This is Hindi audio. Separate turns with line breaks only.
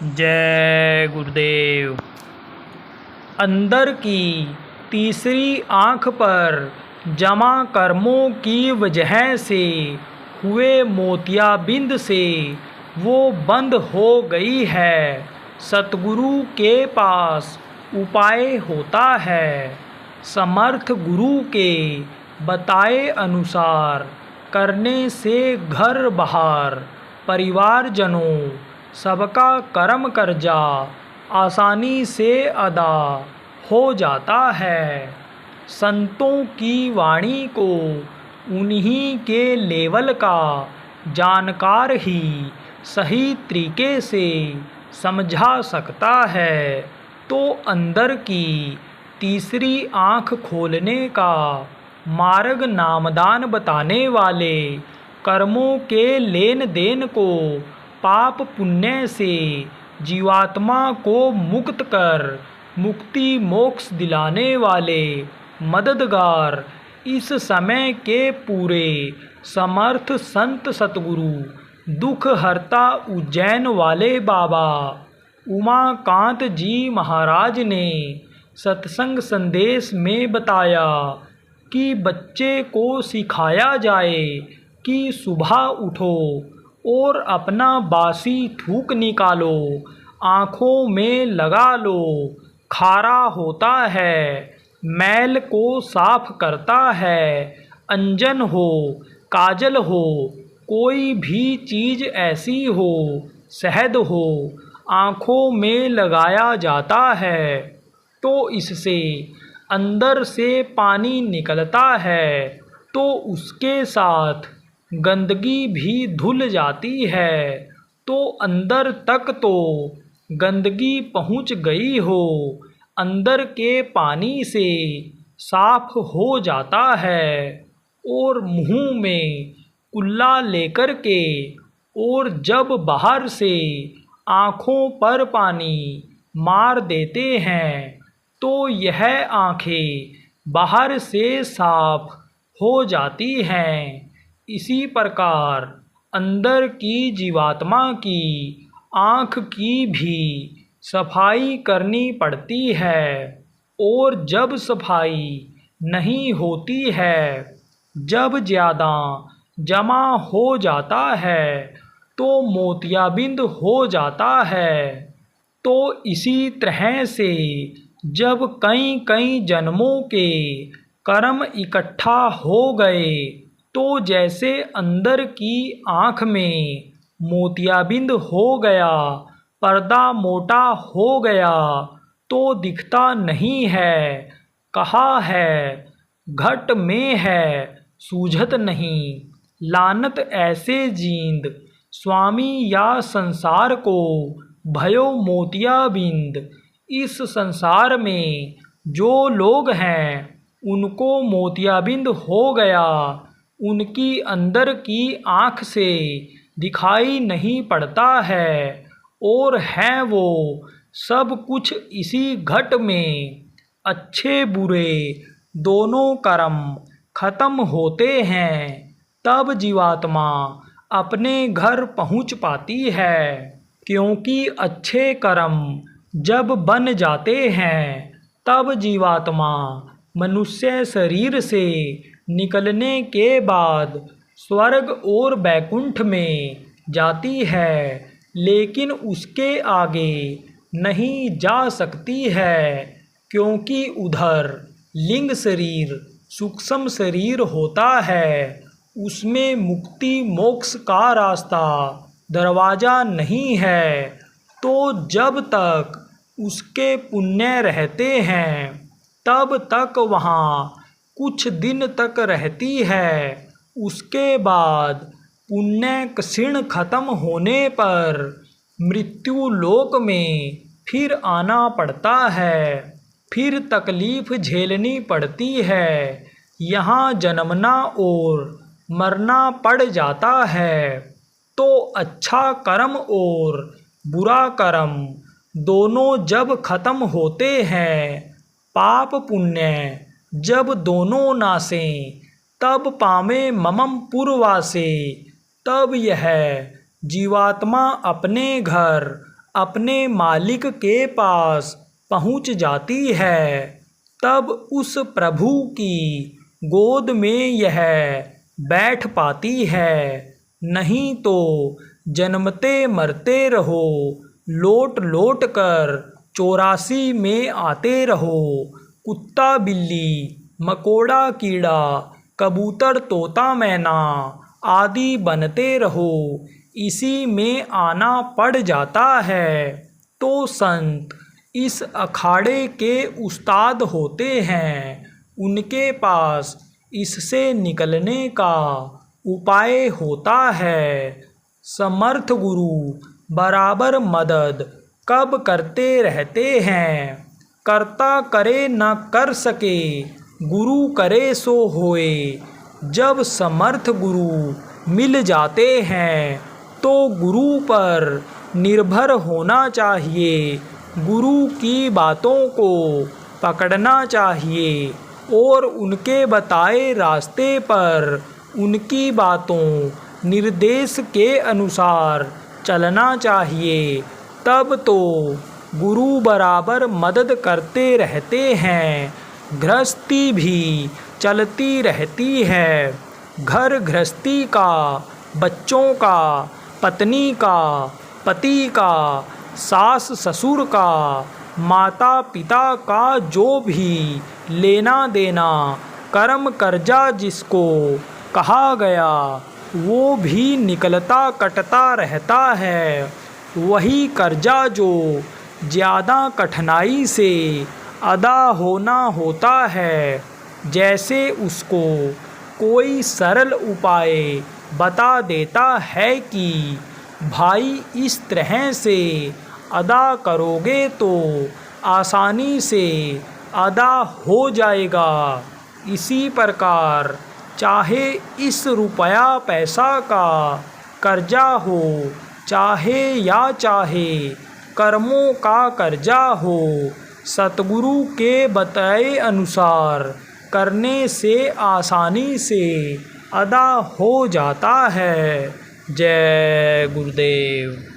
जय गुरुदेव। अंदर की तीसरी आँख पर जमा कर्मों की वजह से हुए मोतियाबिंद से वो बंद हो गई है। सतगुरु के पास उपाय होता है। समर्थ गुरु के बताए अनुसार करने से घर बाहर परिवारजनों सबका कर्म कर्जा आसानी से अदा हो जाता है। संतों की वाणी को उन्हीं के लेवल का जानकार ही सही तरीके से समझा सकता है। तो अंदर की तीसरी आँख खोलने का मार्ग नामदान बताने वाले कर्मों के लेन देन को पाप पुण्य से जीवात्मा को मुक्त कर मुक्ति मोक्ष दिलाने वाले मददगार इस समय के पूरे समर्थ संत सतगुरु दुख हरता उज्जैन वाले बाबा उमाकांत जी महाराज ने सत्संग संदेश में बताया कि बच्चे को सिखाया जाए कि सुबह उठो और अपना बासी थूक निकालो, आँखों में लगा लो, खारा होता है, मैल को साफ करता है। अंजन हो, काजल हो, कोई भी चीज़ ऐसी हो, शहद हो, आँखों में लगाया जाता है तो इससे अंदर से पानी निकलता है, तो उसके साथ गंदगी भी धुल जाती है। तो अंदर तक तो गंदगी पहुंच गई हो, अंदर के पानी से साफ हो जाता है। और मुंह में कुल्ला लेकर के और जब बाहर से आँखों पर पानी मार देते हैं तो यह आँखें बाहर से साफ हो जाती हैं। इसी प्रकार अंदर की जीवात्मा की आँख की भी सफाई करनी पड़ती है। और जब सफाई नहीं होती है, जब ज़्यादा जमा हो जाता है तो मोतियाबिंद हो जाता है। तो इसी तरह से जब कई कई जन्मों के कर्म इकट्ठा हो गए तो जैसे अंदर की आँख में मोतियाबिंद हो गया, पर्दा मोटा हो गया तो दिखता नहीं है। कहा है घट में है सूझत नहीं, लानत ऐसे जींद स्वामी या संसार को भयो मोतियाबिंद। इस संसार में जो लोग हैं उनको मोतियाबिंद हो गया, उनकी अंदर की आँख से दिखाई नहीं पड़ता है और हैं वो सब कुछ इसी घट में। अच्छे बुरे दोनों कर्म खत्म होते हैं, तब जीवात्मा अपने घर पहुंच पाती है। क्योंकि अच्छे कर्म जब बन जाते हैं तब जीवात्मा मनुष्य शरीर से निकलने के बाद स्वर्ग और बैकुंठ में जाती है, लेकिन उसके आगे नहीं जा सकती है क्योंकि उधर लिंग शरीर सूक्ष्म शरीर होता है। उसमें मुक्ति मोक्ष का रास्ता दरवाज़ा नहीं है। तो जब तक उसके पुण्य रहते हैं तब तक वहाँ कुछ दिन तक रहती है। उसके बाद पुण्य क्षीण खत्म होने पर मृत्यु लोक में फिर आना पड़ता है, फिर तकलीफ़ झेलनी पड़ती है। यहाँ जन्मना और मरना पड़ जाता है। तो अच्छा कर्म और बुरा कर्म दोनों जब खत्म होते हैं, पाप पुण्य जब दोनों नासें, तब पावे ममम पुरवासे। तब यह जीवात्मा अपने घर अपने मालिक के पास पहुँच जाती है, तब उस प्रभु की गोद में यह बैठ पाती है। नहीं तो जन्मते मरते रहो, लौट लौट कर 84 में आते रहो। कुत्ता बिल्ली, मकोड़ा कीड़ा, कबूतर तोता मैना आदि बनते रहो, इसी में आना पड़ जाता है। तो संत इस अखाड़े के उस्ताद होते हैं, उनके पास इससे निकलने का उपाय होता है। समर्थ गुरु बराबर मदद कब करते रहते हैं। कर्ता करे न कर सके, गुरु करे सो होए। जब समर्थ गुरु मिल जाते हैं तो गुरु पर निर्भर होना चाहिए, गुरु की बातों को पकड़ना चाहिए और उनके बताए रास्ते पर उनकी बातों निर्देश के अनुसार चलना चाहिए। तब तो गुरु बराबर मदद करते रहते हैं, गृहस्थी भी चलती रहती है। घर गृहस्थी का, बच्चों का, पत्नी का, पति का, सास ससुर का, माता पिता का जो भी लेना देना, कर्म कर्जा जिसको कहा गया, वो भी निकलता कटता रहता है। वही कर्जा जो ज़्यादा कठिनाई से अदा होना होता है, जैसे उसको कोई सरल उपाय बता देता है कि भाई इस तरह से अदा करोगे तो आसानी से अदा हो जाएगा। इसी प्रकार चाहे इस रुपया पैसा का कर्जा हो, चाहे कर्मों का कर्जा हो, सतगुरु के बताए अनुसार करने से आसानी से अदा हो जाता है। जय गुरुदेव।